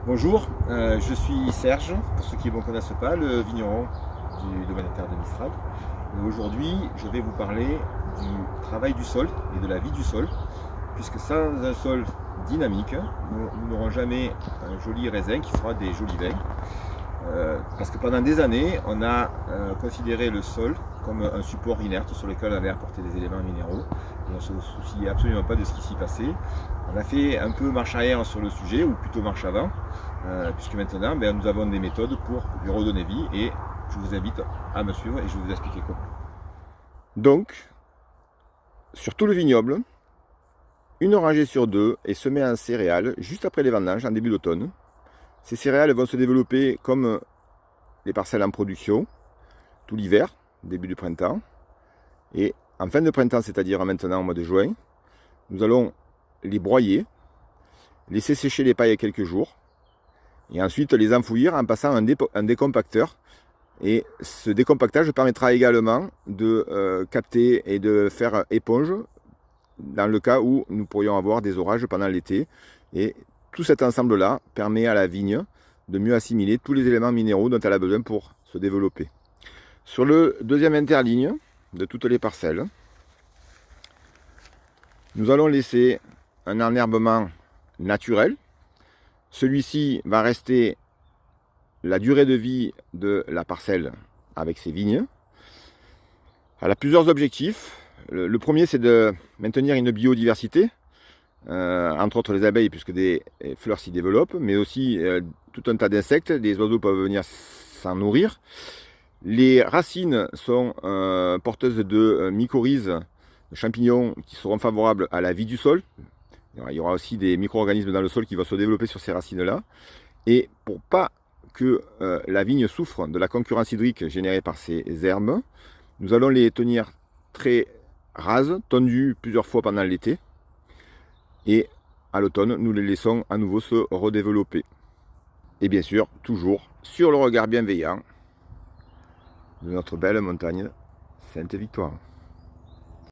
Bonjour, je suis Serge, pour ceux qui ne me connaissent pas, le vigneron du domaine de terre de Mistral. Aujourd'hui, je vais vous parler du travail du sol et de la vie du sol, puisque sans un sol dynamique, nous n'aurons jamais un joli raisin qui fera des jolis vins. Parce que pendant des années, on a considéré le sol comme un support inerte sur lequel on allait apporter des éléments minéraux. Et on ne se souciait absolument pas de ce qui s'y passait. On a fait un peu marche arrière sur le sujet, ou plutôt marche avant, puisque maintenant nous avons des méthodes pour lui redonner vie, et je vous invite à me suivre et je vais vous expliquer comment. Donc, sur tout le vignoble, une rangée sur deux est semée en céréales juste après les vendanges, en début d'automne. Ces céréales vont se développer comme les parcelles en production tout l'hiver, début du printemps. Et en fin de printemps, c'est-à-dire maintenant au mois de juin, nous allons les broyer, laisser sécher les pailles quelques jours, et ensuite les enfouir en passant un décompacteur. Et ce décompactage permettra également de capter et de faire éponge dans le cas où nous pourrions avoir des orages pendant l'été. Et tout cet ensemble-là permet à la vigne de mieux assimiler tous les éléments minéraux dont elle a besoin pour se développer. Sur le deuxième interligne de toutes les parcelles, nous allons laisser un enherbement naturel. Celui-ci va rester la durée de vie de la parcelle avec ses vignes. Elle a plusieurs objectifs. Le premier, c'est de maintenir une biodiversité, entre autres les abeilles, puisque des fleurs s'y développent, mais aussi tout un tas d'insectes. Des oiseaux peuvent venir s'en nourrir. Les racines sont porteuses de mycorhizes, de champignons qui seront favorables à la vie du sol. Il y aura aussi des micro-organismes dans le sol qui vont se développer sur ces racines-là. Et pour pas que la vigne souffre de la concurrence hydrique générée par ces herbes, nous allons les tenir très rases, tondues plusieurs fois pendant l'été. Et à l'automne, nous les laissons à nouveau se redévelopper. Et bien sûr, toujours sur le regard bienveillant de notre belle montagne Sainte-Victoire.